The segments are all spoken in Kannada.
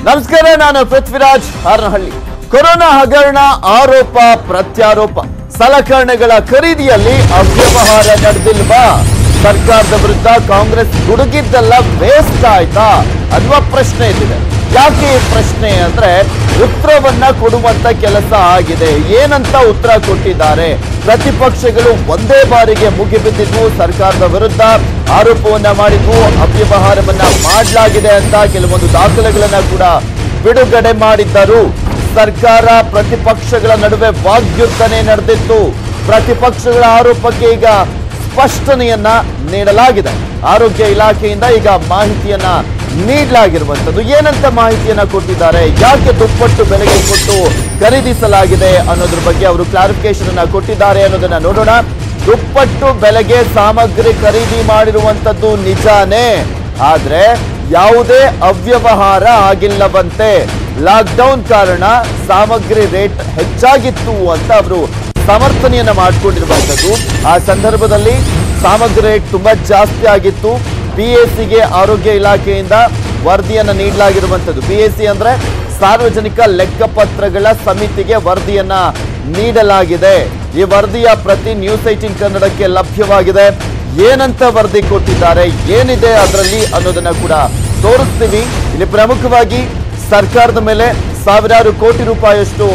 ನಮಸ್ಕಾರ, ನಾನು ಪೃಥ್ವಿರಾಜ್ ಹಾರನಹಳ್ಳಿ. ಕೊರೋನಾ ಹಗರಣ ಆರೋಪ ಪ್ರತ್ಯಾರೋಪ, ಸಲಕರಣೆಗಳ ಖರೀದಿಯಲ್ಲಿ ಅವ್ಯವಹಾರ ನಡೆದಿಲ್ವಾ? ಸರ್ಕಾರದ ವಿರುದ್ಧ ಕಾಂಗ್ರೆಸ್ ಗುಡುಗಿದ್ದೆಲ್ಲ ವೇಸ್ಟ್ ಆಯ್ತಾ ಅನ್ನುವ ಪ್ರಶ್ನೆ ಇದ್ದಿದೆ. ಯಾಕೆ ಈ ಪ್ರಶ್ನೆ ಅಂದ್ರೆ ಉತ್ತರವನ್ನ ಕೊಡುವಂತ ಕೆಲಸ ಆಗಿದೆ. ಏನಂತ ಉತ್ತರ ಕೊಟ್ಟಿದ್ದಾರೆ? ಪ್ರತಿಪಕ್ಷಗಳು ಒಂದೇ ಬಾರಿಗೆ ಮುಗಿಬಿದ್ದಿದ್ವು, ಸರ್ಕಾರದ ವಿರುದ್ಧ ಆರೋಪವನ್ನ ಮಾಡಿದ್ವು, ಅವ್ಯವಹಾರವನ್ನ ಮಾಡಲಾಗಿದೆ ಅಂತ ಕೆಲವೊಂದು ದಾಖಲೆಗಳನ್ನ ಕೂಡ ಬಿಡುಗಡೆ ಮಾಡಿದ್ದರು. ಸರ್ಕಾರ ಪ್ರತಿಪಕ್ಷಗಳ ನಡುವೆ ವಾಗ್ಯುದ್ಧನೆ ನಡೆದಿತ್ತು. ಪ್ರತಿಪಕ್ಷಗಳ ಆರೋಪಕ್ಕೆ ಈಗ ಸ್ಪಷ್ಟನೆಯನ್ನ ನೀಡಲಾಗಿದೆ. ಆರೋಗ್ಯ ಇಲಾಖೆಯಿಂದ ಈಗ ಮಾಹಿತಿಯನ್ನ ನೀಡಲಾಗಿರುವಂತದ್ದು. ಏನಂತ ಮಾಹಿತಿಯನ್ನ ಕೊಟ್ಟಿದ್ದಾರೆ, ಯಾಕೆ ದುಪ್ಪಟ್ಟು ಬೆಲೆಗೆ ಕೊಟ್ಟು ಖರೀದಿಸಲಾಗಿದೆ ಅನ್ನೋದ್ರ ಬಗ್ಗೆ ಅವರು ಕ್ಲಾರಿಫಿಕೇಶನ್ ಅನ್ನ ಕೊಟ್ಟಿದ್ದಾರೆ ಅನ್ನೋದನ್ನ ನೋಡೋಣ. ದುಪ್ಪಟ್ಟು ಬೆಲೆಗೆ ಸಾಮಗ್ರಿ ಖರೀದಿ ಮಾಡಿರುವಂತದ್ದು ನಿಜಾನೇ, ಆದ್ರೆ ಯಾವುದೇ ಅವ್ಯವಹಾರ ಆಗಿಲ್ಲವಂತೆ. ಲಾಕ್ಡೌನ್ ಕಾರಣ ಸಾಮಗ್ರಿ ರೇಟ್ ಹೆಚ್ಚಾಗಿತ್ತು ಅಂತ ಅವರು ಸಮರ್ಥನೆಯನ್ನ ಮಾಡಿಕೊಂಡಿರುವಂತದ್ದು. ಆ ಸಂದರ್ಭದಲ್ಲಿ ಸಾಮಗ್ರಿ ರೇಟ್ ತುಂಬಾ ಜಾಸ್ತಿ ಆಗಿತ್ತು. PACಗೆ ಆರೋಗ್ಯ ಇಲಾಖೆಯಿಂದ ವರದಿಯನ್ನ ನೀಡಲಾಗಿರುವಂತದ್ದು. PAC ಅಂದ್ರೆ ಸಾರ್ವಜನಿಕ ಲೆಕ್ಕಪತ್ರಗಳ ಸಮಿತಿಗೆ ವರದಿಯನ್ನ ನೀಡಲಾಗಿದೆ. ಈ ವರದಿಯ ಪ್ರತಿ ನ್ಯೂಸ್18 ಕನ್ನಡಕ್ಕೆ ಲಭ್ಯವಾಗಿದೆ. ಏನಂತ ವರದಿ ಕೊಟ್ಟಿದ್ದಾರೆ, ಏನಿದೆ ಅದರಲ್ಲಿ ಅನ್ನೋದನ್ನ ಕೂಡ ತೋರಿಸ್ತೀವಿ. ಇಲ್ಲಿ ಪ್ರಮುಖವಾಗಿ ಸರ್ಕಾರದ ಮೇಲೆ ಸಾವಿರಾರು ಕೋಟಿ ರೂಪಾಯಿಯಷ್ಟು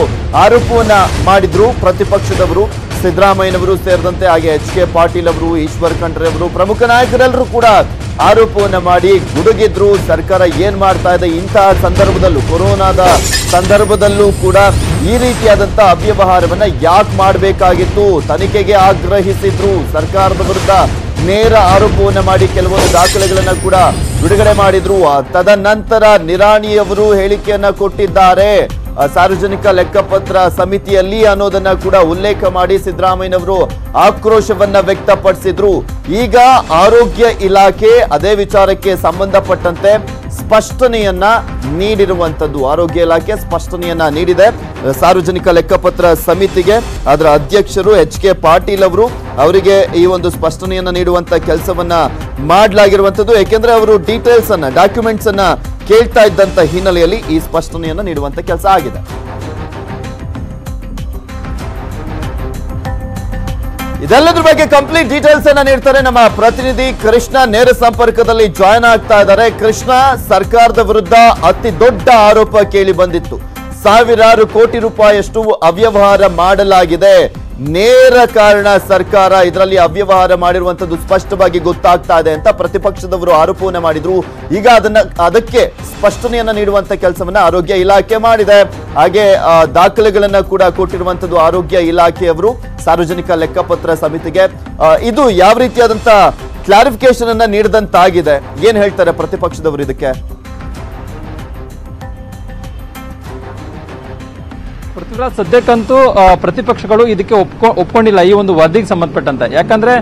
ಆರೋಪವನ್ನ ಮಾಡಿದ್ರು ಪ್ರತಿಪಕ್ಷದವರು. ಸಿದ್ದರಾಮಯ್ಯನವರು ಸೇರಿದಂತೆ ಹಾಗೆ HK ಪಾಟೀಲ್ ಅವರು, ಈಶ್ವರ್ ಖಂಡ್ರೆ ಅವರು, ಪ್ರಮುಖ ನಾಯಕರೆಲ್ಲರೂ ಕೂಡ ಆರೋಪವನ್ನ ಮಾಡಿ ಗುಡುಗಿದ್ರು. ಸರ್ಕಾರ ಏನ್ ಮಾಡ್ತಾ ಇದೆ ಇಂತಹ ಸಂದರ್ಭದಲ್ಲೂ, ಕೊರೋನಾದ ಸಂದರ್ಭದಲ್ಲೂ ಕೂಡ ಈ ರೀತಿಯಾದಂತ ಅವ್ಯವಹಾರವನ್ನ ಯಾಕೆ ಮಾಡಬೇಕಾಗಿತ್ತು, ತನಿಖೆಗೆ ಆಗ್ರಹಿಸಿದ್ರು. ಸರ್ಕಾರದ ವಿರುದ್ಧ ನೇರ ಆರೋಪವನ್ನ ಮಾಡಿ ಕೆಲವೊಂದು ದಾಖಲೆಗಳನ್ನ ಕೂಡ ಬಿಡುಗಡೆ ಮಾಡಿದ್ರು. ತದನಂತರ ನಿರಾಣಿಯವರು ಹೇಳಿಕೆಯನ್ನ ಕೊಟ್ಟಿದ್ದಾರೆ. ಸಾರ್ವಜನಿಕ ಲೆಕ್ಕಪತ್ರ ಸಮಿತಿಯಲ್ಲಿ ಅನ್ನೋದನ್ನ ಕೂಡ ಉಲ್ಲೇಖ ಮಾಡಿ ಸಿದ್ದರಾಮಯ್ಯನವರು ಆಕ್ರೋಶವನ್ನ ವ್ಯಕ್ತಪಡಿಸಿದ್ರು. ಈಗ ಆರೋಗ್ಯ ಇಲಾಖೆ ಅದೇ ವಿಚಾರಕ್ಕೆ ಸಂಬಂಧಪಟ್ಟಂತೆ ಸ್ಪಷ್ಟನೆಯನ್ನ ನೀಡಿರುವಂತದ್ದು. ಆರೋಗ್ಯ ಇಲಾಖೆ ಸ್ಪಷ್ಟನೆಯನ್ನ ನೀಡಿದೆ ಸಾರ್ವಜನಿಕ ಲೆಕ್ಕಪತ್ರ ಸಮಿತಿಗೆ. ಅದರ ಅಧ್ಯಕ್ಷರು HK ಪಾಟೀಲ್ ಅವರು, ಅವರಿಗೆ ಈ ಒಂದು ಸ್ಪಷ್ಟನೆಯನ್ನ ನೀಡುವಂತ ಕೆಲಸವನ್ನ ಮಾಡಲಾಗಿರುವಂತದ್ದು. ಯಾಕೆಂದ್ರೆ ಅವರು ಡೀಟೇಲ್ಸ್ ಅನ್ನ, ಡಾಕ್ಯುಮೆಂಟ್ಸ್ ಅನ್ನ ಕೇಳ್ತಾ ಇದ್ದಂತ ಹಿನ್ನೆಲೆಯಲ್ಲಿ ಈ ಸ್ಪಷ್ಟನೆಯನ್ನ ನೀಡುವಂತ ಕೆಲಸ ಆಗಿದೆ. ಇದೆಲ್ಲದ್ರ ಬಗ್ಗೆ ಕಂಪ್ಲೀಟ್ ಡೀಟೇಲ್ಸ್ ಅನ್ನ ನೀಡ್ತಾರೆ ನಮ್ಮ ಪ್ರತಿನಿಧಿ ಕೃಷ್ಣ. ನೇರ ಸಂಪರ್ಕದಲ್ಲಿ ಜಾಯ್ನ್ ಆಗ್ತಾ ಇದ್ದಾರೆ. ಕೃಷ್ಣ, ಸರ್ಕಾರದ ವಿರುದ್ಧ ಅತಿ ದೊಡ್ಡ ಆರೋಪ ಕೇಳಿ ಬಂದಿತ್ತು. ಸಾವಿರಾರು ಕೋಟಿ ರೂಪಾಯಿಯಷ್ಟು ಅವ್ಯವಹಾರ ಮಾಡಲಾಗಿದೆ. ನೇರ ಕಾರಣ ಸರ್ಕಾರ ಇದರಲ್ಲಿ ಅವ್ಯವಹಾರ ಮಾಡಿರುವಂತದ್ದು ಸ್ಪಷ್ಟವಾಗಿ ಗೊತ್ತಾಗ್ತಾ ಇದೆ ಅಂತ ಪ್ರತಿಪಕ್ಷದವರು ಆರೋಪವನ್ನ ಮಾಡಿದ್ರು. ಈಗ ಅದಕ್ಕೆ ಸ್ಪಷ್ಟನೆಯನ್ನ ನೀಡುವಂತ ಕೆಲಸವನ್ನ ಆರೋಗ್ಯ ಇಲಾಖೆ ಮಾಡಿದೆ. ಹಾಗೆ ದಾಖಲೆಗಳನ್ನ ಕೂಡ ಕೊಟ್ಟಿರುವಂತದ್ದು ಆರೋಗ್ಯ ಇಲಾಖೆಯವರು ಸಾರ್ವಜನಿಕ ಲೆಕ್ಕಪತ್ರ ಸಮಿತಿಗೆ. ಇದು ಯಾವ ರೀತಿಯಾದಂತ ಕ್ಲಾರಿಫಿಕೇಶನ್ ಅನ್ನ ನೀಡಿದಂತಾಗಿದೆ? ಏನ್ ಹೇಳ್ತಾರೆ ಪ್ರತಿಪಕ್ಷದವರು ಇದಕ್ಕೆ? ಪೃಥ್ವಿರಾಜ್, ಸದ್ಯಕ್ಕಂತೂ ಪ್ರತಿಪಕ್ಷಗಳು ಇದಕ್ಕೆ ಒಪ್ಕೊಂಡಿಲ್ಲ ಈ ಒಂದು ವರದಿಗೆ ಸಂಬಂಧಪಟ್ಟಂತೆ. ಯಾಕಂದ್ರೆ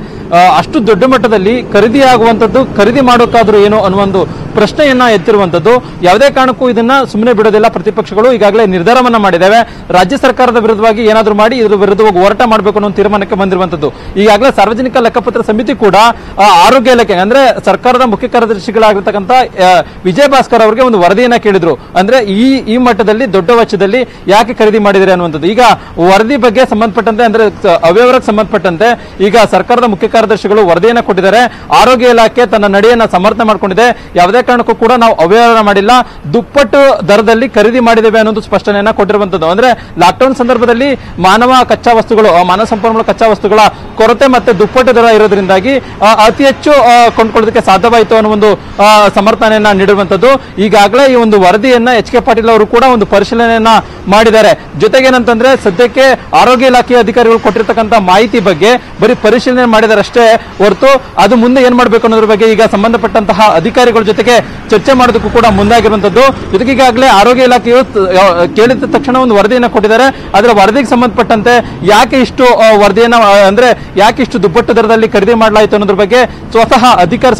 ಅಷ್ಟು ದೊಡ್ಡ ಮಟ್ಟದಲ್ಲಿ ಖರೀದಿ ಆಗುವಂತದ್ದು, ಖರೀದಿ ಮಾಡೋಕ್ಕಾದ್ರೂ ಏನು ಅನ್ನುವ ಪ್ರಶ್ನೆಯನ್ನ ಎತ್ತಿರುವಂತದ್ದು. ಯಾವುದೇ ಕಾರಣಕ್ಕೂ ಇದನ್ನ ಸುಮ್ಮನೆ ಬಿಡೋದಿಲ್ಲ. ಪ್ರತಿಪಕ್ಷಗಳು ಈಗಾಗಲೇ ನಿರ್ಧಾರವನ್ನ ಮಾಡಿದ್ದೇವೆ. ರಾಜ್ಯ ಸರ್ಕಾರದ ವಿರುದ್ಧವಾಗಿ ಏನಾದ್ರೂ ಮಾಡಿ ಇದ್ರ ವಿರುದ್ಧವಾಗಿ ಹೋರಾಟ ಮಾಡಬೇಕು ಅನ್ನೋ ತೀರ್ಮಾನಕ್ಕೆ ಬಂದಿರುವಂತದ್ದು. ಈಗಾಗಲೇ ಸಾರ್ವಜನಿಕ ಲೆಕ್ಕಪತ್ರ ಸಮಿತಿ ಕೂಡ ಆರೋಗ್ಯ ಇಲಾಖೆ ಅಂದ್ರೆ ಸರ್ಕಾರದ ಮುಖ್ಯ ಕಾರ್ಯದರ್ಶಿಗಳಾಗಿರ್ತಕ್ಕಂಥ ವಿಜಯ ಭಾಸ್ಕರ್ ಅವರಿಗೆ ಒಂದು ವರದಿಯನ್ನ ಕೇಳಿದ್ರು. ಅಂದ್ರೆ ಈ ಮಟ್ಟದಲ್ಲಿ ದೊಡ್ಡ ವೆಚ್ಚದಲ್ಲಿ ಯಾಕೆ ಖರೀದಿ ಮಾಡಿದರೆ ಅನ್ನುವಂಥದ್ದು. ಈಗ ವರದಿ ಬಗ್ಗೆ ಸಂಬಂಧಪಟ್ಟಂತೆ, ಅಂದ್ರೆ ಅವ್ಯವಹಾರಕ್ಕೆ ಸಂಬಂಧಪಟ್ಟಂತೆ ಈಗ ಸರ್ಕಾರದ ಮುಖ್ಯ ಕಾರ್ಯದರ್ಶಿಗಳು ವರದಿಯನ್ನ ಕೊಟ್ಟಿದ್ದಾರೆ. ಆರೋಗ್ಯ ಇಲಾಖೆ ತನ್ನ ನಡೆಯನ್ನ ಸಮರ್ಥನೆ ಮಾಡಿಕೊಂಡಿದೆ. ಯಾವುದೇ ಕಾರಣಕ್ಕೂ ಕೂಡ ನಾವು ಅವ್ಯವಹಾರ ಮಾಡಿಲ್ಲ, ದುಪ್ಪಟ್ಟು ದರದಲ್ಲಿ ಖರೀದಿ ಮಾಡಿದ್ದೇವೆ ಅನ್ನೋದು ಸ್ಪಷ್ಟನೆಯನ್ನ ಕೊಟ್ಟಿರುವಂತದ್ದು. ಅಂದ್ರೆ ಲಾಕ್ಡೌನ್ ಸಂದರ್ಭದಲ್ಲಿ ಮಾನವ ಸಂಪನ್ಮೂಲ ಕಚ್ಚಾ ವಸ್ತುಗಳ ಕೊರತೆ ಮತ್ತೆ ದುಪ್ಪಟ್ಟು ದರ ಇರೋದ್ರಿಂದಾಗಿ ಅತಿ ಹೆಚ್ಚು ಕೊಂಡ್ಕೊಳ್ಳೋದಕ್ಕೆ ಸಾಧ್ಯವಾಯಿತು ಅನ್ನೋ ಒಂದು ಸಮರ್ಥನೆಯನ್ನ ನೀಡಿರುವಂತದ್ದು. ಈಗಾಗಲೇ ಈ ಒಂದು ವರದಿಯನ್ನ HK ಪಾಟೀಲ್ ಅವರು ಕೂಡ ಒಂದು ಪರಿಶೀಲನೆಯನ್ನ ಮಾಡಿದ್ದಾರೆ. ಜೊತೆಗೆ ಏನಂತಂದ್ರೆ ಸದ್ಯಕ್ಕೆ ಆರೋಗ್ಯ ಇಲಾಖೆಯ ಅಧಿಕಾರಿಗಳು ಕೊಟ್ಟಿರ್ತಕ್ಕಂಥ ಮಾಹಿತಿ ಬಗ್ಗೆ ಬರೀ ಪರಿಶೀಲನೆ ಮಾಡಿದರೆ ಅಷ್ಟೇ ಹೊರತು ಅದು ಮುಂದೆ ಏನ್ ಮಾಡಬೇಕು ಅನ್ನೋದ್ರ ಬಗ್ಗೆ ಈಗ ಸಂಬಂಧಪಟ್ಟಂತಹ ಅಧಿಕಾರಿಗಳ ಜೊತೆಗೆ ಚರ್ಚೆ ಮಾಡೋದಕ್ಕೂ ಕೂಡ ಮುಂದಾಗಿರುವಂತದ್ದು. ಜೊತೆಗೆ ಈಗಾಗಲೇ ಆರೋಗ್ಯ ಇಲಾಖೆಯು ಕೇಳಿದ ತಕ್ಷಣ ಒಂದು ವರದಿಯನ್ನ ಕೊಟ್ಟಿದ್ದಾರೆ. ಅದರ ವರದಿಗೆ ಸಂಬಂಧಪಟ್ಟಂತೆ ಯಾಕೆ ಇಷ್ಟು ವರದಿಯನ್ನ, ಅಂದ್ರೆ ಯಾಕೆ ಇಷ್ಟು ದುಪ್ಪಟ್ಟು ದರದಲ್ಲಿ ಖರೀದಿ ಮಾಡಲಾಯಿತು ಅನ್ನೋದ್ರ ಬಗ್ಗೆ ಸ್ವತಃ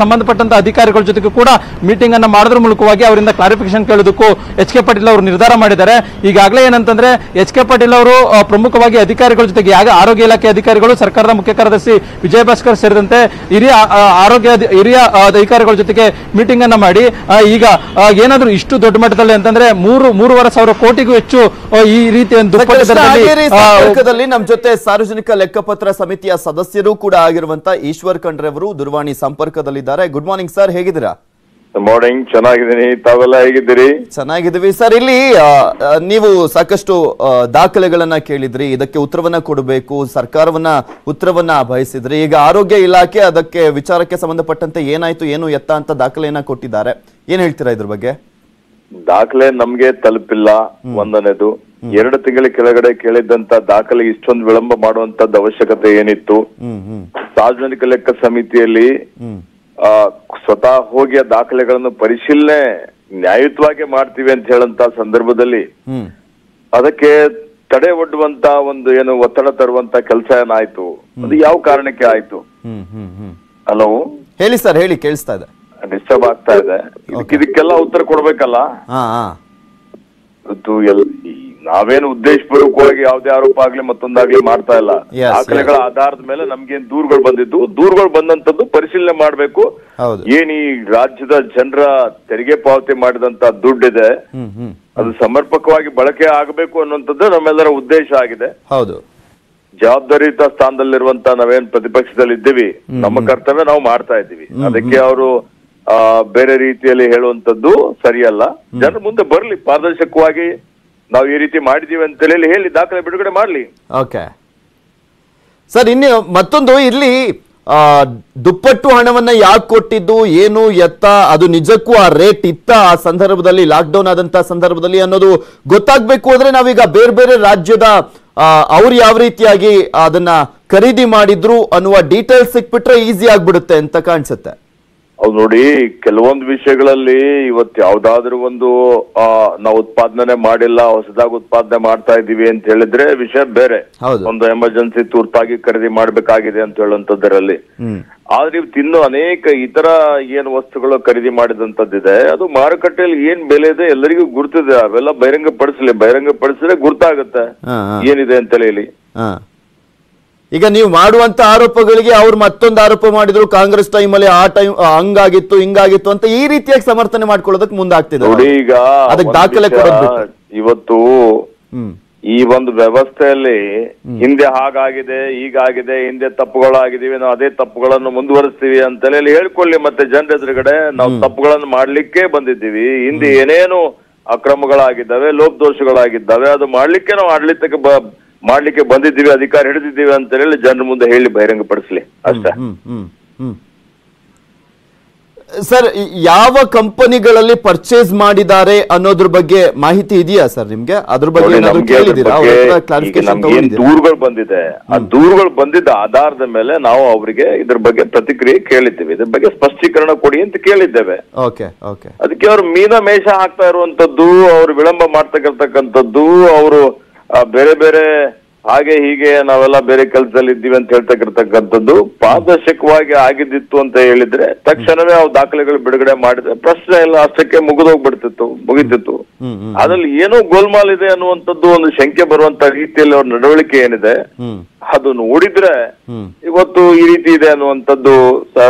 ಸಂಬಂಧಪಟ್ಟಂತ ಅಧಿಕಾರಿಗಳ ಜೊತೆಗೂ ಕೂಡ ಮೀಟಿಂಗ್ ಅನ್ನ ಮಾಡೋದ್ರ ಮೂಲಕವಾಗಿ ಅವರಿಂದ ಕ್ಲಾರಿಫಿಕೇಶನ್ ಕೇಳೋದಕ್ಕೂ HK ಪಾಟೀಲ್ ಅವರು ನಿರ್ಧಾರ ಮಾಡಿದ್ದಾರೆ. ಈಗಾಗಲೇ ಏನಂತಂದ್ರೆ ಎಚ್ ಕೆ ಪಾಟೀಲ್ ಅವರು ಪ್ರಮುಖವಾಗಿ ಅಧಿಕಾರಿಗಳ ಜೊತೆಗೆ ಆರೋಗ್ಯ ಇಲಾಖೆ ಅಧಿಕಾರಿಗಳು, ಸರ್ಕಾರದ ಮುಖ್ಯ ಕಾರ್ಯದರ್ಶಿ ವಿಜಯ ಭಾಸ್ಕರ್ ಸೇರಿದಂತೆ ಹಿರಿಯ ಅಧಿಕಾರಿಗಳ ಜೊತೆಗೆ ಮೀಟಿಂಗ್ ಅನ್ನ ಮಾಡಿ ಈಗ ಏನಾದ್ರೂ ಇಷ್ಟು ದೊಡ್ಡ ಮಟ್ಟದಲ್ಲಿ ಅಂತಂದ್ರೆ 3,500 ಕೋಟಿಗೂ ಹೆಚ್ಚು ಈ ರೀತಿಯ ಸಂಪರ್ಕದಲ್ಲಿ ನಮ್ಮ ಜೊತೆ ಸಾರ್ವಜನಿಕ ಲೆಕ್ಕಪತ್ರ ಸಮಿತಿಯ ಸದಸ್ಯರು ಕೂಡ ಆಗಿರುವಂತ ಈಶ್ವರ್ ಖಂಡ್ರೆ ಅವರು ದೂರವಾಣಿ ಸಂಪರ್ಕದಲ್ಲಿದ್ದಾರೆ. ಗುಡ್ ಮಾರ್ನಿಂಗ್ ಸರ್, ಹೇಗಿದ್ದೀರಾ? ಮಾರ್ನಿಂಗ್, ಚೆನ್ನಾಗಿದ್ದೀನಿ. ತಾವೆಲ್ಲ ಹೇಗಿದ್ದೀರಿ? ಚೆನ್ನಾಗಿದ್ದೀವಿ ಸರ್. ಇಲ್ಲಿ ನೀವು ಸಾಕಷ್ಟು ದಾಖಲೆಗಳನ್ನ ಕೇಳಿದ್ರಿ, ಇದಕ್ಕೆ ಉತ್ತರವನ್ನ ಕೊಡಬೇಕು, ಸರ್ಕಾರವನ್ನ ಉತ್ತರವನ್ನ ಬಯಸಿದ್ರಿ. ಈಗ ಆರೋಗ್ಯ ಇಲಾಖೆ ಅದಕ್ಕೆ ವಿಚಾರಕ್ಕೆ ಸಂಬಂಧಪಟ್ಟಂತೆ ಏನಾಯ್ತು ಏನು ಎತ್ತ ಅಂತ ದಾಖಲೆಯನ್ನ ಕೊಟ್ಟಿದ್ದಾರೆ. ಏನ್ ಹೇಳ್ತೀರಾ ಇದ್ರ ಬಗ್ಗೆ? ದಾಖಲೆ ನಮ್ಗೆ ತಲುಪಿಲ್ಲ ಒಂದನೇದು. 2 ತಿಂಗಳ ಕೆಳಗಡೆ ಕೇಳಿದ್ದಂತ ದಾಖಲೆ ಇಷ್ಟೊಂದು ವಿಳಂಬ ಮಾಡುವಂತದ್ದು ಅವಶ್ಯಕತೆ ಏನಿತ್ತು? ಸಾರ್ವಜನಿಕ ಲೆಕ್ಕ ಸಮಿತಿಯಲ್ಲಿ ಸ್ವತಃ ಹೋಗಿ ಆ ದಾಖಲೆಗಳನ್ನು ಪರಿಶೀಲನೆ ನ್ಯಾಯಯುತವಾಗಿ ಮಾಡ್ತೀವಿ ಅಂತ ಹೇಳಂತ ಸಂದರ್ಭದಲ್ಲಿ ಅದಕ್ಕೆ ತಡೆ ಒಡ್ಡುವಂತ ಒಂದು ಏನು ಒತ್ತಡ ತರುವಂತ ಕೆಲಸ ಏನಾಯ್ತು? ಅದು ಯಾವ ಕಾರಣಕ್ಕೆ ಆಯ್ತು? ಹಲೋ, ಹೇಳಿ ಸರ್, ಹೇಳಿ, ಕೇಳಿಸ್ತಾ ಇದೆ. ಡಿಸ್ಟರ್ಬ್ ಆಗ್ತಾ ಇದೆ. ಇದಕ್ಕೆಲ್ಲ ಉತ್ತರ ಕೊಡ್ಬೇಕಲ್ಲ. ನಾವೇನು ಉದ್ದೇಶಪೂರ್ವಕವಾಗಿ ಯಾವುದೇ ಆರೋಪ ಆಗ್ಲಿ ಮತ್ತೊಂದಾಗ್ಲಿ ಮಾಡ್ತಾ ಇಲ್ಲ. ದಾಖಲೆಗಳ ಆಧಾರದ ಮೇಲೆ ನಮ್ಗೇನ್ ದೂರುಗಳು ಬಂದಿದ್ದು, ದೂರುಗಳು ಬಂದಂತದ್ದು ಪರಿಶೀಲನೆ ಮಾಡ್ಬೇಕು. ಏನ್ ಈ ರಾಜ್ಯದ ಜನರ ತೆರಿಗೆ ಪಾವತಿ ಮಾಡಿದಂತ ದುಡ್ಡಿದೆ ಅದು ಸಮರ್ಪಕವಾಗಿ ಬಳಕೆ ಆಗಬೇಕು ಅನ್ನುವಂಥದ್ದು ನಮ್ಮೆಲ್ಲರ ಉದ್ದೇಶ ಆಗಿದೆ. ಹೌದು, ಜವಾಬ್ದಾರಿಯುತ ಸ್ಥಾನದಲ್ಲಿರುವಂತ ನಾವೇನ್ ಪ್ರತಿಪಕ್ಷದಲ್ಲಿ ಇದ್ದೀವಿ, ನಮ್ಮ ಕರ್ತವ್ಯ ನಾವು ಮಾಡ್ತಾ ಇದ್ದೀವಿ. ಅದಕ್ಕೆ ಅವರು ಬೇರೆ ರೀತಿಯಲ್ಲಿ ಹೇಳುವಂತದ್ದು ಸರಿಯಲ್ಲ. ಜನರ ಮುಂದೆ ಬರ್ಲಿ, ಪಾರದರ್ಶಕವಾಗಿ ನಾವು ಈ ರೀತಿ ಮಾಡಿದೀವಿ ಅಂತ ಹೇಳಿ ದಾಖಲೆ ಬಿಡುಗಡೆ ಮಾಡ್ಲಿ. ಓಕೆ ಸರ್, ಇನ್ನು ಮತ್ತೊಂದು ಇಲ್ಲಿ ದುಪ್ಪಟ್ಟು ಹಣವನ್ನ ಯಾಕೆ ಕೊಟ್ಟಿದ್ದು, ಏನು ಎತ್ತ, ಅದು ನಿಜಕ್ಕೂ ಆ ರೇಟ್ ಇತ್ತ ಆ ಸಂದರ್ಭದಲ್ಲಿ, ಲಾಕ್ಡೌನ್ ಆದಂತ ಸಂದರ್ಭದಲ್ಲಿ ಅನ್ನೋದು ಗೊತ್ತಾಗ್ಬೇಕು ಅಂದ್ರೆ ನಾವೀಗ ಬೇರೆ ಬೇರೆ ರಾಜ್ಯದ ಅವ್ರು ಯಾವ ರೀತಿಯಾಗಿ ಅದನ್ನ ಖರೀದಿ ಮಾಡಿದ್ರು ಅನ್ನುವ ಡೀಟೇಲ್ಸ್ ಸಿಕ್ಬಿಟ್ರೆ ಈಸಿ ಆಗ್ಬಿಡುತ್ತೆ ಅಂತ ಕಾಣಿಸುತ್ತೆ. ಹೌದು ನೋಡಿ, ಕೆಲವೊಂದು ವಿಷಯಗಳಲ್ಲಿ ಇವತ್ತು ಯಾವ್ದಾದ್ರು ಒಂದು ನಾವು ಉತ್ಪಾದನೆ ಮಾಡಿಲ್ಲ, ಹೊಸದಾಗಿ ಉತ್ಪಾದನೆ ಮಾಡ್ತಾ ಇದೀವಿ ಅಂತ ಹೇಳಿದ್ರೆ ವಿಷಯ ಬೇರೆ. ಒಂದು ಎಮರ್ಜೆನ್ಸಿ ತುರ್ತಾಗಿ ಖರೀದಿ ಮಾಡ್ಬೇಕಾಗಿದೆ ಅಂತ ಹೇಳುವಂತದ್ದರಲ್ಲಿ. ಆದ್ರೆ ಇವತ್ತು ಇನ್ನು ಅನೇಕ ಇತರ ಏನು ವಸ್ತುಗಳು ಖರೀದಿ ಮಾಡಿದಂತದ್ದಿದೆ, ಅದು ಮಾರುಕಟ್ಟೆಯಲ್ಲಿ ಏನ್ ಬೆಲೆ ಇದೆ ಎಲ್ಲರಿಗೂ ಗುರ್ತಿದೆ. ಅವೆಲ್ಲ ಬಹಿರಂಗಪಡಿಸಿದ್ರೆ ಗುರ್ತಾಗುತ್ತೆ ಏನಿದೆ ಅಂತ ಹೇಳಿ. ಈಗ ನೀವು ಮಾಡುವಂತ ಆರೋಪಗಳಿಗೆ ಅವ್ರು ಮತ್ತೊಂದು ಆರೋಪ ಮಾಡಿದ್ರು, ಕಾಂಗ್ರೆಸ್ ಟೈಮಲ್ಲಿ ಆ ಟೈಮ್ ಹಂಗಾಗಿತ್ತು ಹಿಂಗಾಗಿತ್ತು ಅಂತ ಈ ರೀತಿಯಾಗಿ ಸಮರ್ಥನೆ ಮಾಡ್ಕೊಳ್ಳೋದಕ್ಕೆ ಮುಂದಾಗ್ತಿದೆ. ನೋಡಿ, ಈಗ ಅದಕ್ಕೆ ದಾಖಲೆ ಕೊಡೋದು ಇವತ್ತು ಈ ಒಂದು ವ್ಯವಸ್ಥೆಯಲ್ಲಿ ಹಿಂದೆ ಹಾಗಾಗಿದೆ, ಹೀಗಾಗಿದೆ, ಹಿಂದೆ ತಪ್ಪುಗಳಾಗಿದ್ದೀವಿ, ನಾವು ಅದೇ ತಪ್ಪುಗಳನ್ನು ಮುಂದುವರಿಸ್ತೀವಿ ಅಂತ ಹೇಳ್ಕೊಳ್ಳಿ. ಮತ್ತೆ ಜನರ ಎದುರುಗಡೆ ನಾವು ತಪ್ಪುಗಳನ್ನು ಮಾಡ್ಲಿಕ್ಕೆ ಬಂದಿದ್ದೀವಿ, ಹಿಂದೆ ಏನೇನು ಅಕ್ರಮಗಳಾಗಿದ್ದಾವೆ, ಲೋಪದೋಷಗಳಾಗಿದ್ದಾವೆ, ಅದು ಮಾಡ್ಲಿಕ್ಕೆ ನಾವು ಆಡಳಿತಕ್ಕೆ ಮಾಡ್ಲಿಕ್ಕೆ ಬಂದಿದ್ದೀವಿ, ಅಧಿಕಾರ ಹಿಡಿದಿದ್ದೀವಿ ಅಂತ ಹೇಳಿ ಜನರ ಮುಂದೆ ಹೇಳಿ ಬಹಿರಂಗಪಡಿಸ್ಲಿ ಅಷ್ಟೇ. ಸರ್, ಯಾವ ಕಂಪನಿಗಳಲ್ಲಿ ಪರ್ಚೇಸ್ ಮಾಡಿದ್ದಾರೆ ಅನ್ನೋದ್ರ ಬಗ್ಗೆ ಮಾಹಿತಿ ಇದೆಯಾ ಸರ್ ನಿಮ್ಗೆ? ಅದ್ರ ಬಗ್ಗೆ ದೂರುಗಳು ಬಂದಿದೆ. ಆ ದೂರುಗಳು ಬಂದಿದ್ದ ಆಧಾರದ ಮೇಲೆ ನಾವು ಅವರಿಗೆ ಇದ್ರ ಬಗ್ಗೆ ಪ್ರತಿಕ್ರಿಯೆ ಕೇಳಿದ್ದೇವೆ, ಇದ್ರ ಬಗ್ಗೆ ಸ್ಪಷ್ಟೀಕರಣ ಕೊಡಿ ಅಂತ ಕೇಳಿದ್ದೇವೆ. ಅದಕ್ಕೆ ಅವರು ಮೀನಮೇಷ ಹಾಕ್ತಾ ಇರುವಂತದ್ದು, ಅವರು ವಿಳಂಬ ಮಾಡ್ತಕ್ಕಂಥದ್ದು, ಅವರು ಬೇರೆ ಬೇರೆ ಹಾಗೆ ಹೀಗೆ ನಾವೆಲ್ಲ ಬೇರೆ ಕೆಲಸದಲ್ಲಿ ಇದ್ದೀವಿ ಅಂತ ಹೇಳ್ತಕ್ಕಂಥದ್ದು ಪಾರದರ್ಶಕವಾಗಿ ಆಗಿದ್ದಿತ್ತು ಅಂತ ಹೇಳಿದ್ರೆ ತಕ್ಷಣವೇ ಅವು ದಾಖಲೆಗಳು ಬಿಡುಗಡೆ ಮಾಡಿದ್ರೆ ಪ್ರಶ್ನೆ ಎಲ್ಲ ಅಷ್ಟಕ್ಕೆ ಮುಗಿತಿತ್ತು. ಅದ್ರಲ್ಲಿ ಏನೋ ಗೋಲ್ಮಾಲ್ ಇದೆ ಅನ್ನುವಂಥದ್ದು ಒಂದು ಶಂಕೆ ಬರುವಂತ ರೀತಿಯಲ್ಲಿ ಅವ್ರ ನಡವಳಿಕೆ ಏನಿದೆ ಅದು ನೋಡಿದ್ರೆ ಇವತ್ತು ಈ ರೀತಿ ಇದೆ ಅನ್ನುವಂಥದ್ದು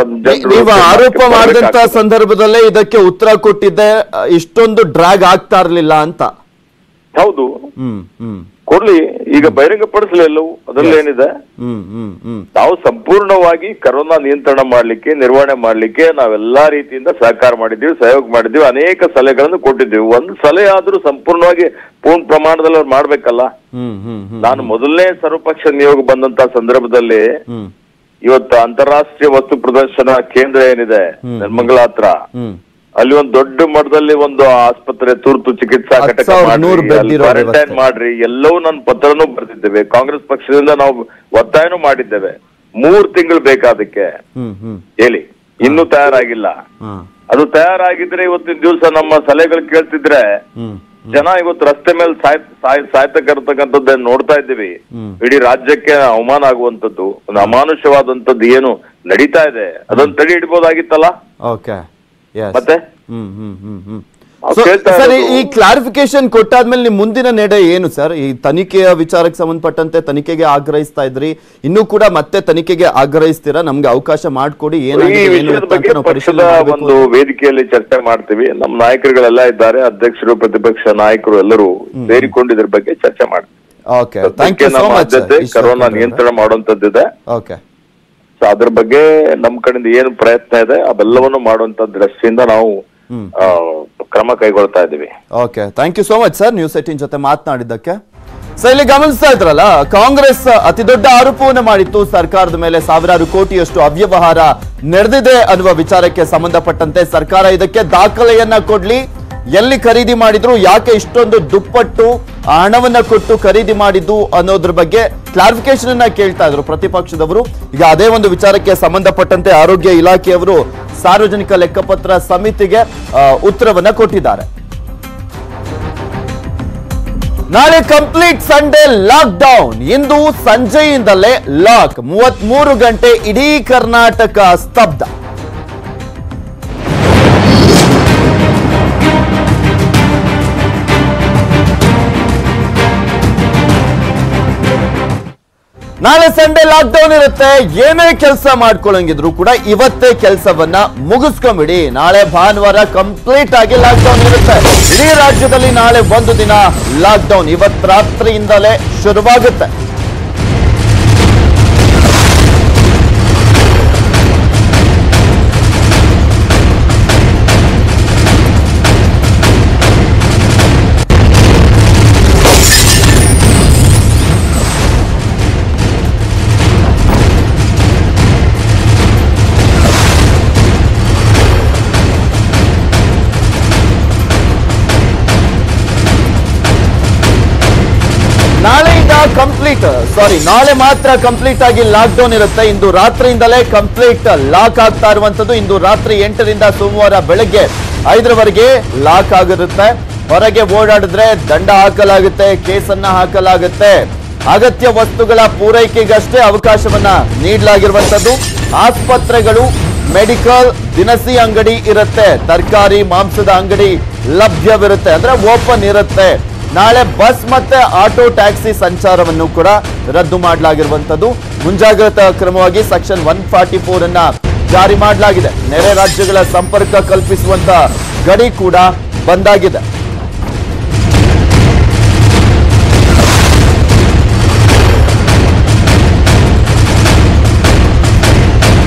ನೀವು ಆರೋಪ ಮಾಡಿದಂತ ಸಂದರ್ಭದಲ್ಲೇ ಇದಕ್ಕೆ ಉತ್ತರ ಕೊಟ್ಟಿದ್ದೆ, ಇಷ್ಟೊಂದು ಡ್ರಾಗ್ ಆಗ್ತಾ ಇರ್ಲಿಲ್ಲ ಅಂತ. ಹೌದು, ಕೊಡ್ಲಿ, ಈಗ ಬಹಿರಂಗಪಡಿಸಲಿ ಎಲ್ಲವೂ. ಅದ್ರಲ್ಲಿ ಏನಿದೆ, ನಾವು ಸಂಪೂರ್ಣವಾಗಿ ಕರೋನಾ ನಿಯಂತ್ರಣ ಮಾಡ್ಲಿಕ್ಕೆ, ನಿರ್ವಹಣೆ ಮಾಡ್ಲಿಕ್ಕೆ ನಾವೆಲ್ಲಾ ರೀತಿಯಿಂದ ಸಹಕಾರ ಮಾಡಿದ್ದೀವಿ, ಸಹಯೋಗ ಮಾಡಿದ್ದೀವಿ, ಅನೇಕ ಸಲಹೆಗಳನ್ನು ಕೊಟ್ಟಿದ್ದೀವಿ. ಒಂದು ಸಲಹೆ ಆದ್ರೂ ಸಂಪೂರ್ಣವಾಗಿ ಪೂರ್ಣ ಪ್ರಮಾಣದಲ್ಲಿ ಅವ್ರು ಮಾಡ್ಬೇಕಲ್ಲ. ನಾನು ಮೊದಲನೇ ಸರ್ವಪಕ್ಷ ನಿಯೋಗ ಬಂದಂತ ಸಂದರ್ಭದಲ್ಲಿ ಇವತ್ತು ಅಂತಾರಾಷ್ಟ್ರೀಯ ವಸ್ತು ಪ್ರದರ್ಶನ ಕೇಂದ್ರ ಏನಿದೆ ನೆಲಮಂಗಲ ಹತ್ರ, ಅಲ್ಲಿ ಒಂದು ದೊಡ್ಡ ಮಟ್ಟದಲ್ಲಿ ಒಂದು ಆಸ್ಪತ್ರೆ, ತುರ್ತು ಚಿಕಿತ್ಸಾ ಘಟಕ ಕ್ವಾರಂಟೈನ್ ಮಾಡ್ರಿ ಎಲ್ಲವೂ ನನ್ನ ಪತ್ರನೂ ಬರ್ತಿದ್ದೇವೆ. ಕಾಂಗ್ರೆಸ್ ಪಕ್ಷದಿಂದ ನಾವು ಒತ್ತಾಯನೂ ಮಾಡಿದ್ದೇವೆ. 3 ತಿಂಗಳು ಬೇಕಾದಕ್ಕೆ ಹೇಳಿ, ಇನ್ನೂ ತಯಾರಾಗಿಲ್ಲ. ಅದು ತಯಾರಾಗಿದ್ರೆ ಇವತ್ತಿನ ದಿವಸ ನಮ್ಮ ಸಲಹೆಗಳು ಕೇಳ್ತಿದ್ರೆ ಜನ ಇವತ್ತು ರಸ್ತೆ ಮೇಲೆ ಸಾಯ್ತಕ್ಕಂಥದ್ದನ್ನ ನೋಡ್ತಾ ಇದ್ದೀವಿ. ಇಡೀ ರಾಜ್ಯಕ್ಕೆ ಅವಮಾನ ಆಗುವಂತದ್ದು, ಒಂದು ಅಮಾನುಷವಾದಂತದ್ದು ಏನು ನಡೀತಾ ಇದೆ, ಅದನ್ನ ತಡೆ ಹಿಡ್ಬೋದಾಗಿತ್ತಲ್ಲ. ಓಕೆ, ಮತ್ತೆ ಸರ್, ಈ ಕ್ಲಾರಿಫಿಕೇಶನ್ ಕೊಟ್ಟಾದ್ಮೇಲೆ ನಿಮ್ ಮುಂದಿನ ನಡೆ ಏನು ಸರ್? ಈ ತನಿಖೆಯ ವಿಚಾರಕ್ಕೆ ಸಂಬಂಧಪಟ್ಟಂತೆ ತನಿಖೆಗೆ ಆಗ್ರಹಿಸ್ತಾ ಇದ್ರಿ, ಇನ್ನೂ ಕೂಡ ಮತ್ತೆ ತನಿಖೆಗೆ ಆಗ್ರಹಿಸ್ತೀರಾ? ನಮ್ಗೆ ಅವಕಾಶ ಮಾಡ್ಕೊಡಿ, ಒಂದು ವೇದಿಕೆಯಲ್ಲಿ ಚರ್ಚೆ ಮಾಡ್ತೀವಿ. ನಮ್ಮ ನಾಯಕರುಗಳೆಲ್ಲ ಇದ್ದಾರೆ, ಅಧ್ಯಕ್ಷರು, ಪ್ರತಿಪಕ್ಷ ನಾಯಕರು ಎಲ್ಲರೂ ಸೇರಿಕೊಂಡು ಇದ್ರ ಬಗ್ಗೆ ಚರ್ಚೆ ಮಾಡ್ತೀವಿ. ಕರೋನಾ ನಿಯಂತ್ರಣ ಮಾಡುವಂತದ್ದಿದೆ. ಸೊ ಅದ್ರ ಬಗ್ಗೆ ನಮ್ ಕಡೆಯಿಂದ ಏನು ಪ್ರಯತ್ನ ಇದೆ ಅವೆಲ್ಲವನ್ನು ಮಾಡುವಂತ ದೃಷ್ಟಿಯಿಂದ ನಾವು ಕ್ರಮ ಕೈಗೊಳ್ತಾ ಇದ್ದೀವಿ. Okay, thank you so much sir, news 18 ಜೊತೆ ಮಾತನಾಡಿದ್ದಕ್ಕೆ. ಸರ್, ಇಲ್ಲಿ ಗಮನಿಸ್ತಾ ಇದ್ರಲ್ಲ, ಕಾಂಗ್ರೆಸ್ ಅತಿ ದೊಡ್ಡ ಆರೋಪವನ್ನು ಮಾಡಿತ್ತು ಸರ್ಕಾರದ ಮೇಲೆ. ಸಾವಿರಾರು ಕೋಟಿಯಷ್ಟು ಅವ್ಯವಹಾರ ನಡೆದಿದೆ ಅನ್ನುವ ವಿಚಾರಕ್ಕೆ ಸಂಬಂಧಪಟ್ಟಂತೆ ಸರ್ಕಾರ ಇದಕ್ಕೆ ದಾಖಲೆಯನ್ನ ಕೊಡ್ಲಿ, ಎಲ್ಲಿ ಖರೀದಿ ಮಾಡಿದ್ರು, ಯಾಕೆ ಇಷ್ಟೊಂದು ದುಪ್ಪಟ್ಟು ಹಣವನ್ನ ಕೊಟ್ಟು ಖರೀದಿ ಮಾಡಿದ್ದು ಅನ್ನೋದ್ರ ಬಗ್ಗೆ ಕ್ಲಾರಿಫಿಕೇಶನ್ ಅನ್ನ ಕೇಳ್ತಾ ಇದ್ರು ಪ್ರತಿಪಕ್ಷದವರು. ಈಗ ಅದೇ ಒಂದು ವಿಚಾರಕ್ಕೆ ಸಂಬಂಧಪಟ್ಟಂತೆ ಆರೋಗ್ಯ ಇಲಾಖೆಯವರು ಸಾರ್ವಜನಿಕ ಲೆಕ್ಕಪತ್ರ ಸಮಿತಿಗೆ ಉತ್ತರವನ್ನ ಕೊಟ್ಟಿದ್ದಾರೆ. ನಾಳೆ ಕಂಪ್ಲೀಟ್ ಸಂಡೇ ಲಾಕ್ ಡೌನ್. ಇಂದು ಸಂಜೆಯಿಂದಲೇ ಲಾಕ್. 33 ಗಂಟೆ ಇಡೀ ಕರ್ನಾಟಕ ಸ್ತಬ್ಧ. ನಾಳೆ ಸಂಡೇ ಲಾಕ್ ಡೌನ್ ಇರುತ್ತೆ. ಏನೇ ಕೆಲಸ ಮಾಡ್ಕೊಳ್ಳಂಗಿದ್ರು ಕೂಡ ಇವತ್ತೇ ಕೆಲಸವನ್ನ ಮುಗಿಸ್ಕೊಂಬಿಡಿ. ನಾಳೆ ಭಾನುವಾರ ಕಂಪ್ಲೀಟ್ ಆಗಿ ಲಾಕ್ ಡೌನ್ ಇರುತ್ತೆ. ಇಡೀ ರಾಜ್ಯದಲ್ಲಿ ನಾಳೆ ಒಂದು ದಿನ ಲಾಕ್ ಡೌನ್ ಇವತ್ತು ರಾತ್ರಿಯಿಂದಲೇ ಶುರುವಾಗುತ್ತೆ. ನಾಳೆ ಮಾತ್ರ ಕಂಪ್ಲೀಟ್ ಆಗಿ ಲಾಕ್ ಡೌನ್ ಇರುತ್ತೆ. ಇಂದು ರಾತ್ರಿಯಿಂದಲೇ ಕಂಪ್ಲೀಟ್ ಲಾಕ್ ಆಗ್ತಾ ಇರುವಂತದ್ದು. ಇಂದು ರಾತ್ರಿ 8ರಿಂದ ಸೋಮವಾರ ಬೆಳಗ್ಗೆ 5ರವರೆಗೆ ಲಾಕ್ ಆಗಿರುತ್ತೆ. ಹೊರಗೆ ಓಡಾಡಿದ್ರೆ ದಂಡ ಹಾಕಲಾಗುತ್ತೆ, ಕೇಸನ್ನ ಹಾಕಲಾಗುತ್ತೆ. ಅಗತ್ಯ ವಸ್ತುಗಳ ಪೂರೈಕೆಗಷ್ಟೇ ಅವಕಾಶವನ್ನ ನೀಡಲಾಗಿರುವಂತದ್ದು. ಆಸ್ಪತ್ರೆಗಳು, ಮೆಡಿಕಲ್, ದಿನಸಿ ಅಂಗಡಿ ಇರುತ್ತೆ, ತರಕಾರಿ, ಮಾಂಸದ ಅಂಗಡಿ ಲಭ್ಯವಿರುತ್ತೆ, ಅಂದ್ರೆ ಓಪನ್ ಇರುತ್ತೆ. ನಾಳೆ ಬಸ್ ಮತ್ತೆ ಆಟೋ ಟ್ಯಾಕ್ಸಿ ಸಂಚಾರವನ್ನು ಕೂಡ ರದ್ದು ಮಾಡಲಾಗಿರುವಂತದ್ದು. ಮುಂಜಾಗ್ರತಾ ಕ್ರಮವಾಗಿ ಸೆಕ್ಷನ್ 144 ಅನ್ನ ಜಾರಿ ಮಾಡಲಾಗಿದೆ. ನೆರೆ ರಾಜ್ಯಗಳ ಸಂಪರ್ಕ ಕಲ್ಪಿಸುವಂತ ಗಡಿ ಕೂಡ ಬಂದಾಗಿದೆ.